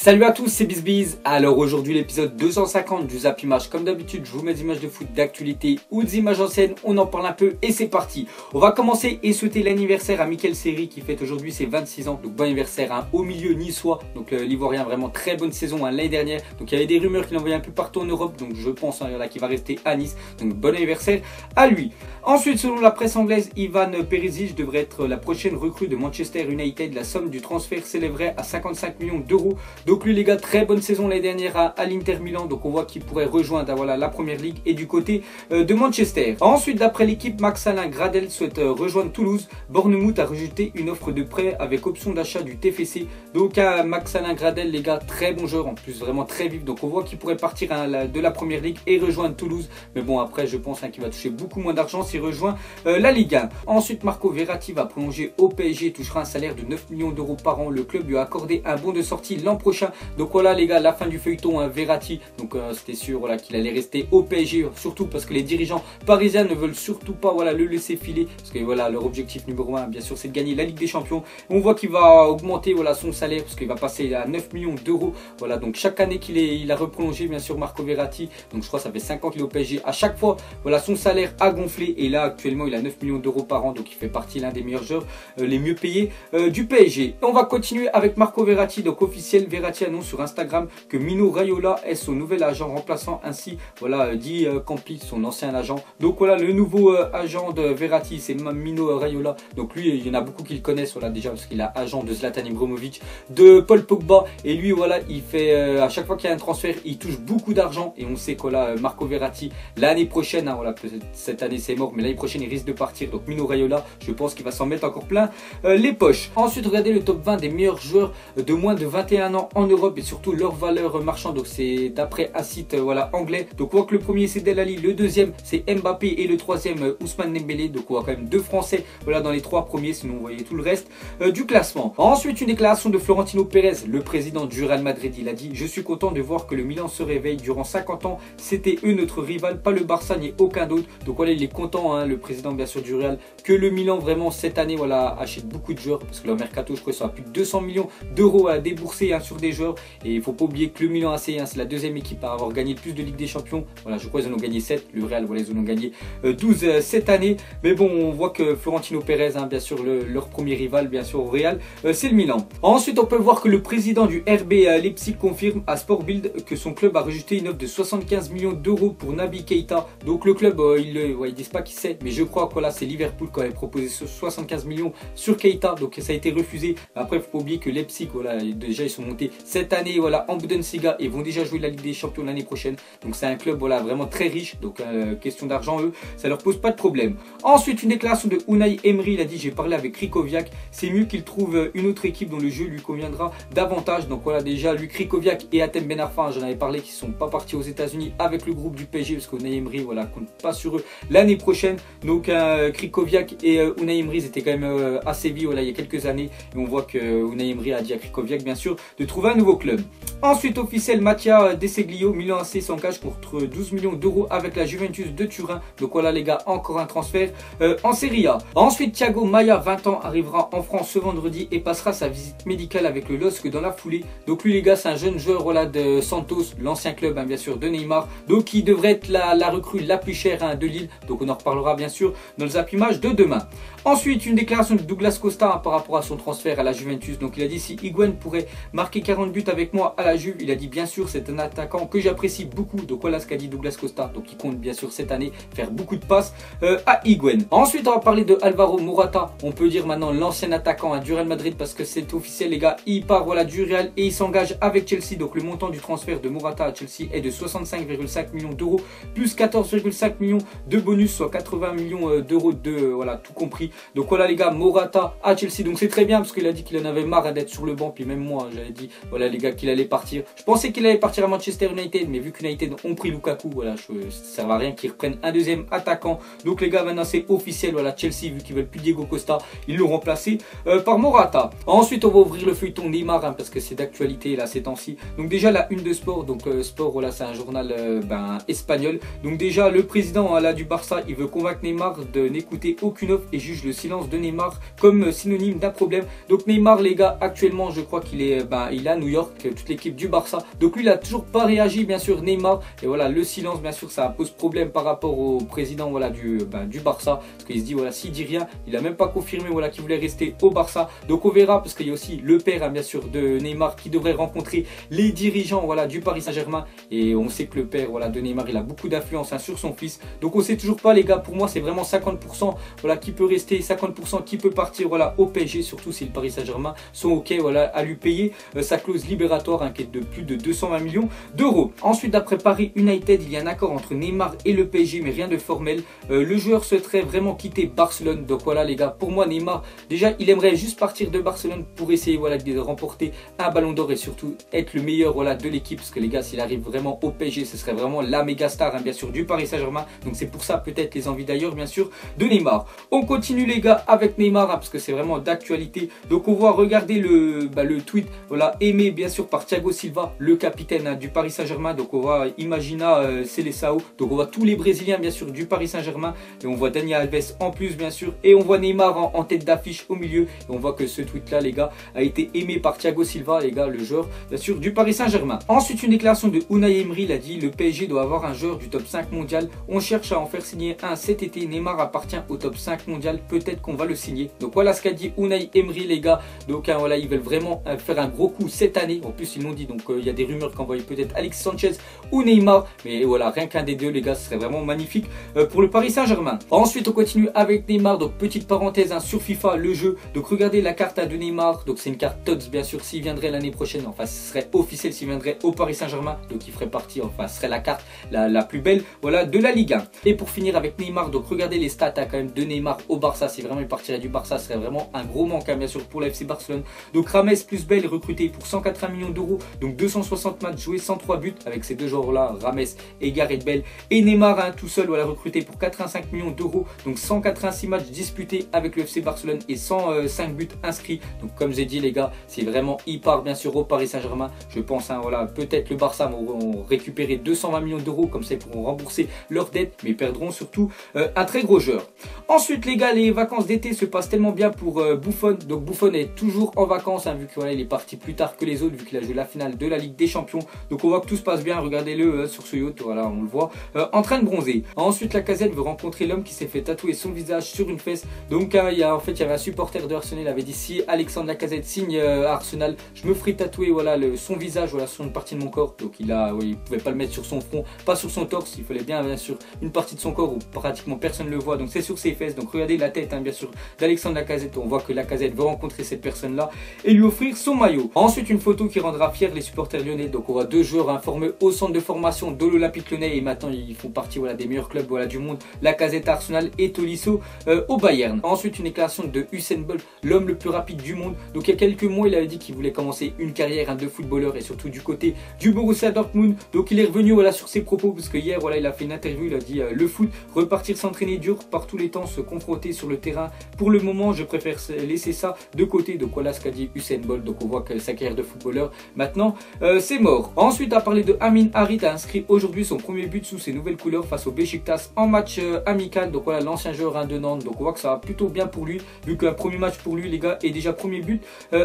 Salut à tous, c'est BizBiz. Alors aujourd'hui l'épisode 250 du Zap Image. Comme d'habitude, je vous mets des images de foot, d'actualité ou des images anciennes. On en parle un peu et c'est parti. On va commencer et souhaiter l'anniversaire à Mickaël Seri qui fête aujourd'hui ses 26 ans. Donc bon anniversaire, hein, au milieu niçois. Donc l'Ivoirien, vraiment très bonne saison l'année dernière. Donc il y avait des rumeurs qu'il envoyait un peu partout en Europe. Donc je pense qu'il va rester à Nice. Donc bon anniversaire à lui. Ensuite, selon la presse anglaise, Ivan Perisic devrait être la prochaine recrue de Manchester United. La somme du transfert s'élèverait à 55 millions d'euros. Donc lui les gars, très bonne saison l'année dernière à l'Inter Milan. Donc on voit qu'il pourrait rejoindre la première ligue et du côté de Manchester. Ensuite, d'après l'équipe, Max-Alain Gradel souhaite rejoindre Toulouse. Bournemouth a rejeté une offre de prêt avec option d'achat du TFC. Donc Max-Alain Gradel les gars, très bon joueur en plus, vraiment très vif. Donc on voit qu'il pourrait partir de la première ligue et rejoindre Toulouse. Mais bon après je pense qu'il va toucher beaucoup moins d'argent s'il rejoint la Ligue 1. Ensuite, Marco Verratti va prolonger au PSG et touchera un salaire de 9 millions d'euros par an. Le club lui a accordé un bon de sortie l'an prochain. Donc voilà les gars, la fin du feuilleton Verratti. Donc c'était sûr qu'il allait rester au PSG, surtout parce que les dirigeants parisiens ne veulent surtout pas le laisser filer. Parce que leur objectif numéro 1 bien sûr c'est de gagner la Ligue des Champions. On voit qu'il va augmenter son salaire parce qu'il va passer à 9 millions d'euros. Voilà, donc chaque année il a reprolongé bien sûr Marco Verratti. Donc je crois que ça fait 5 ans qu'il est au PSG. À chaque fois son salaire a gonflé et là actuellement il a 9 millions d'euros par an. Donc il fait partie l'un des meilleurs joueurs les mieux payés du PSG. Et on va continuer avec Marco Verratti. Donc officiel, Verratti annonce sur Instagram que Mino Raiola est son nouvel agent remplaçant, ainsi dit Campi, son ancien agent. Donc voilà, le nouveau agent de Verratti, c'est Mino Raiola. Donc lui, il y en a beaucoup qui le connaissent déjà parce qu'il est agent de Zlatan Ibrahimovic, de Paul Pogba, et lui il fait à chaque fois qu'il y a un transfert, il touche beaucoup d'argent. Et on sait que Marco Verratti l'année prochaine, peut-être cette année c'est mort, mais l'année prochaine il risque de partir. Donc Mino Raiola, je pense qu'il va s'en mettre encore plein les poches. Ensuite, regardez le top 20 des meilleurs joueurs de moins de 21 ans en Europe et surtout leur valeur marchande. Donc c'est d'après un site anglais. Donc on voit que le premier c'est Delali, le deuxième c'est Mbappé et le troisième Ousmane Dembélé. Donc on voit quand même deux Français dans les trois premiers, sinon vous voyez tout le reste du classement. Ensuite, une déclaration de Florentino Pérez, le président du Real Madrid. Il a dit: je suis content de voir que le Milan se réveille. Durant 50 ans c'était eux notre rival, pas le Barça ni aucun d'autre. Donc voilà, il est content le président bien sûr du Real, que le Milan vraiment cette année achète beaucoup de joueurs, parce que leur mercato je crois qu'ils sont à plus de 200 millions d'euros à débourser sur des joueurs. Et il faut pas oublier que le Milan AC c'est la deuxième équipe à avoir gagné le plus de Ligue des Champions. Je crois qu'ils en ont gagné 7. Le Real ils en ont gagné 12 cette année. Mais bon, on voit que Florentino Pérez, bien sûr leur premier rival bien sûr au Real, c'est le Milan. Ensuite, on peut voir que le président du RB Leipzig confirme à Sport Bild que son club a rejeté une offre de 75 millions d'euros pour Naby Keita. Donc le club ils disent pas qui c'est, mais je crois que c'est Liverpool qui avait proposé 75 millions sur Keita. Donc ça a été refusé. Après, il faut pas oublier que Leipzig déjà ils sont montés cette année en Bundesliga et vont déjà jouer la Ligue des Champions l'année prochaine. Donc c'est un club vraiment très riche. Donc question d'argent, eux, ça leur pose pas de problème. Ensuite, une déclaration de Unai Emery. Il a dit: j'ai parlé avec Krikoviak, c'est mieux qu'il trouve une autre équipe dont le jeu lui conviendra davantage. Donc déjà lui, Krikoviak et Hatem Ben Arfa, j'en avais parlé, qui sont pas partis aux États-Unis avec le groupe du PSG parce qu'Unai Emery compte pas sur eux l'année prochaine. Donc Krikoviak et Unai Emery étaient quand même à Séville il y a quelques années, et on voit que Unai Emery a dit à Krikoviak bien sûr de trouver un nouveau club. Ensuite, officiel, Mattia De Seglio, Milan AC s'engage pour 12 millions d'euros avec la Juventus de Turin. Donc voilà les gars, encore un transfert en Serie A. Ensuite, Thiago Maia, 20 ans, arrivera en France ce vendredi et passera sa visite médicale avec le LOSC dans la foulée. Donc lui les gars, c'est un jeune joueur de Santos, l'ancien club bien sûr de Neymar. Donc il devrait être la recrue la plus chère de Lille. Donc on en reparlera bien sûr dans le Zap Image de demain. Ensuite, une déclaration de Douglas Costa par rapport à son transfert à la Juventus. Donc il a dit: si Higuaín pourrait marquer 40 buts avec moi à la Juve, il a dit bien sûr c'est un attaquant que j'apprécie beaucoup. Donc voilà ce qu'a dit Douglas Costa. Donc il compte bien sûr cette année faire beaucoup de passes à Higuaín. Ensuite, on va parler de Alvaro Morata. On peut dire maintenant l'ancien attaquant du Real Madrid, parce que c'est officiel les gars, il part du Real et il s'engage avec Chelsea. Donc le montant du transfert de Morata à Chelsea est de 65,5 millions d'euros plus 14,5 millions de bonus, soit 80 millions d'euros de tout compris. Donc voilà les gars, Morata à Chelsea. Donc c'est très bien parce qu'il a dit qu'il en avait marre d'être sur le banc. Puis même moi j'avais dit les gars qu'il allait partir. Je pensais qu'il allait partir à Manchester United, mais vu qu'United ont pris Lukaku, ça ne sert à rien qu'ils reprennent un deuxième attaquant. Donc les gars, maintenant c'est officiel, Chelsea, vu qu'ils veulent plus Diego Costa, ils l'ont remplacé par Morata. Ensuite, on va ouvrir le feuilleton Neymar parce que c'est d'actualité ces temps-ci. Donc déjà la une de Sport. Donc Sport c'est un journal espagnol. Donc déjà le président du Barça, il veut convaincre Neymar de n'écouter aucune offre et juge le silence de Neymar comme synonyme d'un problème. Donc Neymar les gars, actuellement je crois qu'il est il à New York, toute l'équipe du Barça. Donc lui il a toujours pas réagi bien sûr, Neymar, et voilà le silence bien sûr ça pose problème par rapport au président voilà du Barça, parce qu'il se dit voilà s'il dit rien, il a même pas confirmé voilà qu'il voulait rester au Barça. Donc on verra, parce qu'il y a aussi le père bien sûr de Neymar qui devrait rencontrer les dirigeants voilà du Paris Saint-Germain, et on sait que le père voilà de Neymar il a beaucoup d'influence sur son fils. Donc on sait toujours pas les gars, pour moi c'est vraiment 50% voilà qui peut rester, 50% qui peut partir voilà au PSG, surtout si le Paris Saint-Germain sont ok voilà à lui payer sa clause libératoire qui est de plus de 220 millions d'euros. Ensuite d'après Paris United, il y a un accord entre Neymar et le PSG, mais rien de formel. Le joueur souhaiterait vraiment quitter Barcelone. Donc voilà les gars, pour moi Neymar déjà il aimerait juste partir de Barcelone pour essayer voilà de remporter un ballon d'or et surtout être le meilleur voilà de l'équipe, parce que les gars s'il arrive vraiment au PSG ce serait vraiment la méga star bien sûr du Paris Saint-Germain. Donc c'est pour ça peut-être les envies d'ailleurs bien sûr de Neymar. On continue les gars avec Neymar parce que c'est vraiment d'actualité. Donc on voit, regardez le tweet voilà aimé bien sûr par Thiago Silva, le capitaine du Paris Saint-Germain. Donc on voit Imagina Seleção, donc on voit tous les Brésiliens bien sûr du Paris Saint-Germain, et on voit Dani Alves en plus bien sûr, et on voit Neymar en tête d'affiche au milieu, et on voit que ce tweet là les gars a été aimé par Thiago Silva les gars, le joueur bien sûr du Paris Saint-Germain. Ensuite une déclaration de Unai Emery, il a dit le PSG doit avoir un joueur du top 5 mondial, on cherche à en faire signer un cet été, Neymar appartient au top 5 mondial, peut-être qu'on va le signer. Donc voilà ce qu'a dit Unai Emery les gars. Donc voilà ils veulent vraiment faire un gros coup cette année, en plus ils l'ont dit, donc il y a des rumeurs qu'envoyer peut-être Alexis Sanchez ou Neymar, mais voilà rien qu'un des deux les gars, ce serait vraiment magnifique pour le Paris Saint-Germain. Ensuite on continue avec Neymar, donc petite parenthèse sur FIFA le jeu, donc regardez la carte de Neymar, donc c'est une carte TOTS bien sûr, s'il viendrait l'année prochaine, enfin ce serait officiel s'il viendrait au Paris Saint-Germain, donc il ferait partie, enfin ce serait la carte la plus belle voilà de la Ligue 1. Et pour finir avec Neymar, donc regardez les stats quand même de Neymar au Barça, si vraiment il partirait du Barça ce serait vraiment un gros manque bien sûr pour la FC Barcelone. Donc Rames plus Bell recruté pour 180 millions d'euros, donc 260 matchs joués, 103 buts avec ces deux joueurs là, Rames et Gareth Bale. Et Neymar tout seul voilà recruté pour 85 millions d'euros, donc 186 matchs disputés avec le FC Barcelone et 105 buts inscrits. Donc comme j'ai dit les gars, si vraiment il part bien sûr au Paris Saint-Germain, je pense voilà peut-être le Barça vont récupérer 220 millions d'euros, comme ça ils pourront rembourser leurs dettes, mais perdront surtout un très gros joueur. Ensuite les gars, les vacances d'été se passent tellement bien pour Buffon. Donc Buffon est toujours en vacances vu que voilà, il est parti plus tard que les autres, vu qu'il a joué la finale de la Ligue des Champions. Donc on voit que tout se passe bien, regardez-le sur ce yacht, voilà on le voit en train de bronzer. Ensuite Lacazette veut rencontrer l'homme qui s'est fait tatouer son visage sur une fesse. Donc il y avait un supporter de Arsenal, il avait dit si Alexandre Lacazette signe à Arsenal, je me ferai tatouer voilà son visage voilà sur une partie de mon corps. Donc il pouvait pas le mettre sur son front, pas sur son torse, il fallait bien sûr une partie de son corps où pratiquement personne ne le voit, donc c'est sur ses fesses. Donc regardez la tête bien sûr d'Alexandre Lacazette, on voit que Lacazette veut rencontrer cette personne là et lui offrir son maillot. Ensuite une photo qui rendra fier les supporters lyonnais. Donc on voit deux joueurs formés au centre de formation de l'Olympique Lyonnais, et maintenant ils font partie voilà des meilleurs clubs voilà du monde, Lacazette à Arsenal et Tolisso au Bayern. Ensuite une déclaration de Usain Bolt, l'homme le plus rapide du monde. Donc il y a quelques mois il avait dit qu'il voulait commencer une carrière de footballeur, et surtout du côté du Borussia Dortmund. Donc il est revenu voilà sur ses propos, parce que hier voilà il a fait une interview, il a dit le foot, repartir s'entraîner dur par tous les temps, se confronter sur le terrain. Pour le moment je préfère laisser ça de côté. Donc voilà ce qu'a dit Usain Bolt. Donc on voit que sa carrière de footballeur maintenant c'est mort. Ensuite à parler de Amin Harit, a inscrit aujourd'hui son premier but sous ses nouvelles couleurs face au Beşiktaş en match amical. Donc voilà l'ancien joueur de Nantes, donc on voit que ça va plutôt bien pour lui, vu qu'un premier match pour lui les gars, et déjà premier but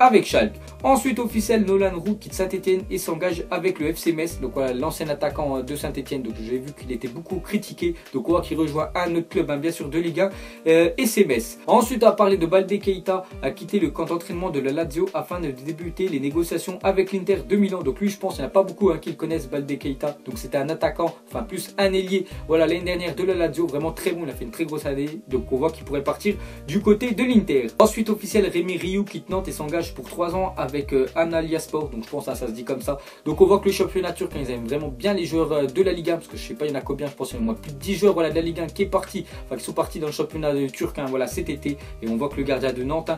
avec Schalke. Ensuite officiel, Nolan Roux quitte Saint-Etienne et s'engage avec le FC Metz. Donc voilà l'ancien attaquant de Saint-Etienne, donc j'ai vu qu'il était beaucoup critiqué, donc on voit qu'il rejoint un autre club bien sûr de Ligue 1 et c'est Metz. Ensuite à parler de Balde Keita, a quitté le camp d'entraînement de la Lazio afin de débuter les négociations avec l'Inter de Milan. Donc lui je pense qu'il n'y en a pas beaucoup qui le connaissent, Balde Keita. Donc c'était un attaquant, enfin plus un ailier voilà l'année dernière de la Lazio, vraiment très bon, il a fait une très grosse année, donc on voit qu'il pourrait partir du côté de l'Inter. Ensuite officiel, Rémi Rioux quitte Nantes et s'engage pour 3 ans avec Antalyaspor, donc je pense ça se dit comme ça. Donc on voit que le championnat turc, ils aiment vraiment bien les joueurs de la Ligue 1, parce que je sais pas il y en a combien, je pense qu'il y a au moins plus de 10 joueurs voilà, de la Ligue 1 qui est parti, enfin qui sont partis dans le championnat turc voilà cet été, et on voit que le gardien de Nantes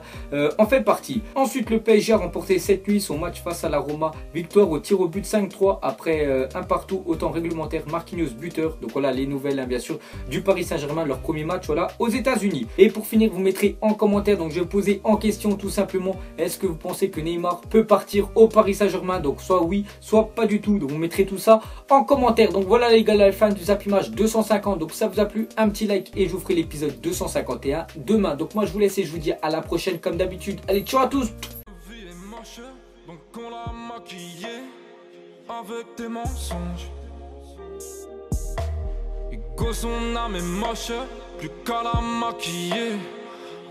en fait partie. Ensuite le PSG a remporté cette nuit son match face à la Roma, victoire au tir au but 5-3 après un partout au temps réglementaire, Marquinhos buteur. Donc voilà les nouvelles bien sûr du Paris Saint-Germain, leur premier match voilà aux États-Unis. Et pour finir vous mettrez en commentaire, donc je vais poser en question tout simplement, est-ce que vous pensez que Neymar peut partir au Paris Saint-Germain? Donc soit oui soit pas du tout, donc vous mettrez tout ça en commentaire. Donc voilà les gars, la fin du Zap Image 250, donc ça vous a plu, un petit like et je vous ferai l'épisode 251 demain. Donc moi je vous laisse et je vous dis à la prochaine comme d'habitude. Allez ciao à tous. maquiller avec tes mensonges. Ego, son âme est moche, plus qu'à la maquiller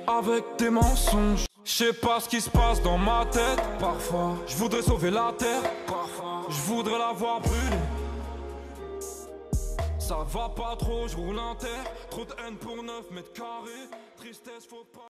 avec tes mensonges. Je sais pas ce qui se passe dans ma tête. Parfois, je voudrais sauver la terre. Parfois, je voudrais la voir brûler. Ça va pas trop, je roule en terre. Trop de haine pour 9 mètres carrés. Tristesse, faut pas.